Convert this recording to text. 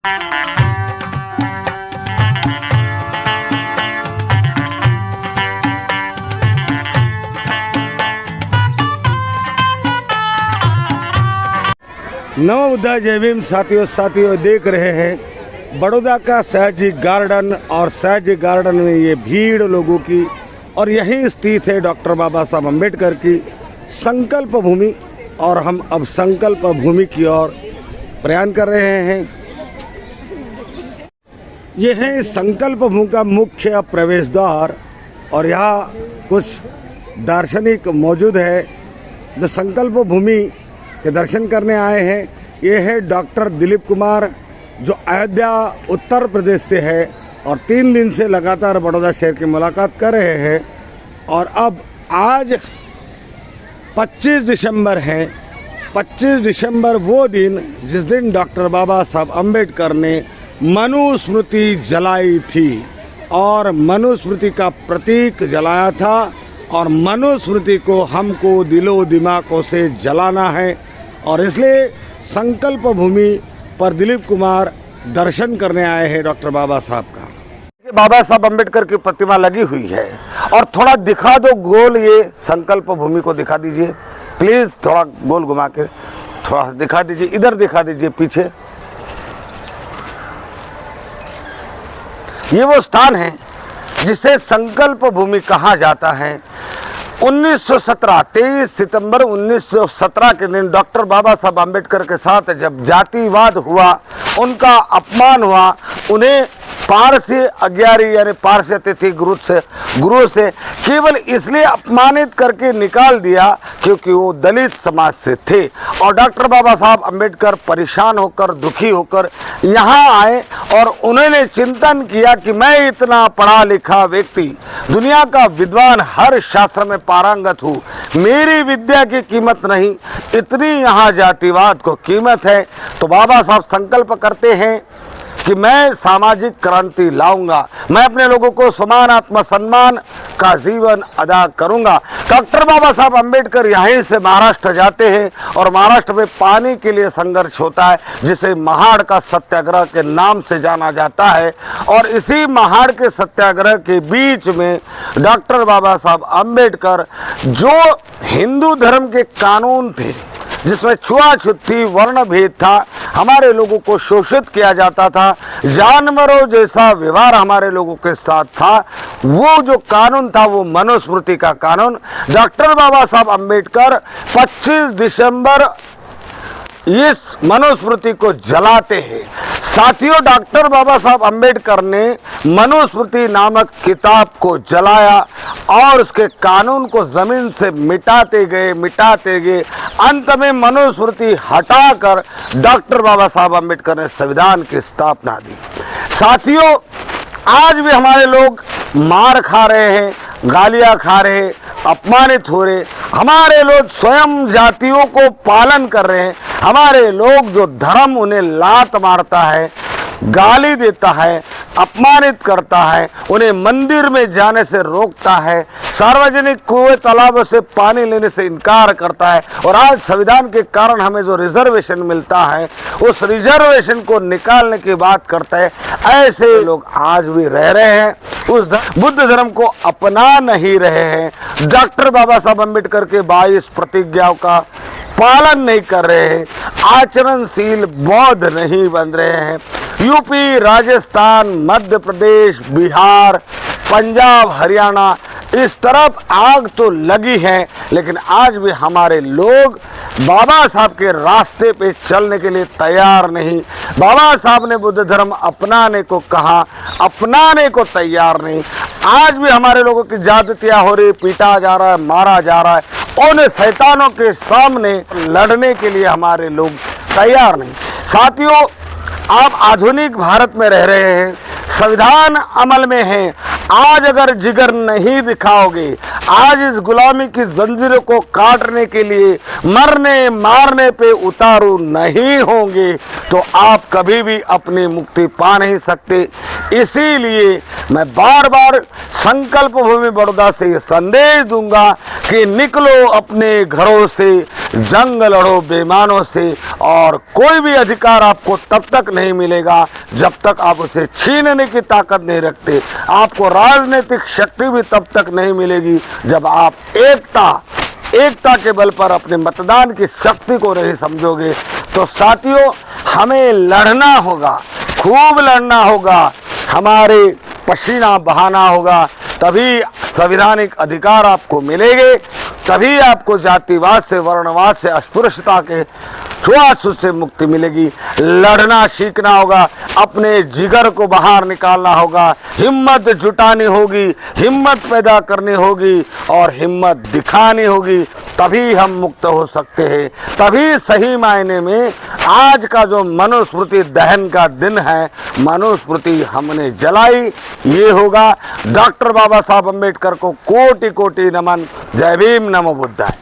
नमो बुद्धाय जय भीम। साथियों देख रहे हैं बड़ौदा का सयाजी गार्डन, और सयाजी गार्डन में ये भीड़ लोगों की, और यहीं स्थित है डॉक्टर बाबा साहब अम्बेडकर की संकल्प भूमि। और हम अब संकल्प भूमि की ओर प्रयाण कर रहे हैं। यह है संकल्प भूमि का मुख्य प्रवेश द्वार, और यहाँ कुछ दार्शनिक मौजूद है जो संकल्प भूमि के दर्शन करने आए हैं। ये है डॉक्टर दिलीप कुमार, जो अयोध्या उत्तर प्रदेश से है और 3 दिन से लगातार बड़ौदा शहर की मुलाकात कर रहे हैं। और अब आज 25 दिसंबर है। 25 दिसंबर वो दिन जिस दिन डॉक्टर बाबा साहब अम्बेडकर ने मनुस्मृति जलाई थी, और मनुस्मृति का प्रतीक जलाया था। और मनुस्मृति को हमको दिलो दिमागों से जलाना है, और इसलिए संकल्प भूमि पर दिलीप कुमार दर्शन करने आए हैं डॉक्टर बाबा साहब का। बाबा साहब अम्बेडकर की प्रतिमा लगी हुई है, और थोड़ा दिखा दो गोल, ये संकल्प भूमि को दिखा दीजिए प्लीज, थोड़ा गोल घुमा के थोड़ा दिखा दीजिए, इधर दिखा दीजिए पीछे। ये वो स्थान है जिसे संकल्प भूमि कहा जाता है। 1917 23 सितंबर 1917 के दिन डॉक्टर बाबा साहब अम्बेडकर के साथ जब जातिवाद हुआ, उनका अपमान हुआ, उन्हें पारसी अज्ञारी यानी पारसी अतिथि गुरु से केवल इसलिए अपमानित करके निकाल दिया क्योंकि वो दलित समाज से थे। और डॉक्टर बाबा साहब अम्बेडकर परेशान होकर, दुखी होकर यहाँ आए, और उन्होंने चिंतन किया कि मैं इतना पढ़ा लिखा व्यक्ति, दुनिया का विद्वान, हर शास्त्र में पारंगत हूँ, मेरी विद्या की कीमत नहीं, इतनी यहाँ जातिवाद को कीमत है। तो बाबा साहब संकल्प करते हैं कि मैं सामाजिक क्रांति लाऊंगा, मैं अपने लोगों को समान आत्मसम्मान का जीवन अदा करूंगा। डॉक्टर बाबा साहब अम्बेडकर यहीं से महाराष्ट्र जाते हैं, और महाराष्ट्र में पानी के लिए संघर्ष होता है, जिसे महाड़ का सत्याग्रह के नाम से जाना जाता है। और इसी महाड़ के सत्याग्रह के बीच में डॉक्टर बाबा साहब अम्बेडकर, जो हिंदू धर्म के कानून थे जिसमें छुआछूत थी, वर्ण भेद था, हमारे लोगों को शोषित किया जाता था, जानवरों जैसा व्यवहार हमारे लोगों के साथ था, वो जो कानून था वो मनुस्मृति का कानून डॉक्टर बाबा साहब अम्बेडकर 25 दिसंबर इस मनुस्मृति को जलाते हैं। साथियों, डॉक्टर बाबा साहब अम्बेडकर ने मनुस्मृति नामक किताब को जलाया, और उसके कानून को जमीन से मिटाते गए। अंत में मनुस्मृति हटाकर डॉक्टर बाबा साहब अम्बेडकर ने संविधान की स्थापना दी। साथियों, आज भी हमारे लोग मार खा रहे हैं, गालियां खा रहे हैं, अपमानित हो रहे, हमारे लोग स्वयं जातियों को पालन कर रहे हैं। हमारे लोग जो धर्म उन्हें लात मारता है, गाली देता है, अपमानित करता है, उन्हें मंदिर में जाने से रोकता है, सार्वजनिक कुएं तालाबों से पानी लेने से इनकार करता है, और आज संविधान के कारण हमें जो रिजर्वेशन मिलता है उस रिजर्वेशन को निकालने की बात करता है। ऐसे लोग आज भी रह रहे हैं, उस बुद्ध धर्म को अपना नहीं रहे हैं, डॉक्टर बाबा साहब अम्बेडकर के 22 प्रतिज्ञाओं का पालन नहीं कर रहे हैं, आचरणशील बौद्ध नहीं बन रहे हैं। यूपी, राजस्थान, मध्य प्रदेश, बिहार, पंजाब, हरियाणा, इस तरफ आग तो लगी है, लेकिन आज भी हमारे लोग बाबा साहब के रास्ते पे चलने के लिए तैयार नहीं। बाबा साहब ने बुद्ध धर्म अपनाने को कहा, अपनाने को तैयार नहीं। आज भी हमारे लोगों की ज्यादतियां हो रही, पीटा जा रहा है, मारा जा रहा है। उन शैतानों के सामने लड़ने के लिए हमारे लोग तैयार नहीं। साथियों, आप आधुनिक भारत में रह रहे हैं, संविधान अमल में है। आज अगर जिगर नहीं दिखाओगे, आज इस गुलामी की जंजीरों को काटने के लिए मरने मारने पे उतारू नहीं होंगे, तो आप कभी भी अपनी मुक्ति पा नहीं सकते। इसीलिए मैं बार बार संकल्प भूमि बड़ौदा से ये संदेश दूंगा कि निकलो अपने घरों से, जंग लड़ो बेईमानों से, और कोई भी अधिकार आपको तब तक नहीं मिलेगा जब तक आप उसे छीनने की ताकत नहीं रखते। आपको राजनीतिक शक्ति भी तब तक नहीं मिलेगी जब आप एकता के बल पर अपने मतदान की शक्ति को नहीं समझोगे। तो साथियों, हमें लड़ना होगा, खूब लड़ना होगा, हमारे पसीना बहाना होगा, तभी संवैधानिक अधिकार आपको मिलेंगे, तभी आपको जातिवाद से, वर्णवाद से, अस्पृश्यता के छुआछूत से मुक्ति मिलेगी। लड़ना सीखना होगा, अपने जिगर को बाहर निकालना होगा, हिम्मत जुटानी होगी, हिम्मत पैदा करनी होगी और हिम्मत दिखानी होगी, तभी हम मुक्त हो सकते हैं। तभी सही मायने में आज का जो मनुस्मृति दहन का दिन है, मनुस्मृति हमने जलाई, ये होगा। डॉक्टर बाबा साहब अम्बेडकर को कोटि कोटि नमन। जय भीम, नमो बुद्धाय।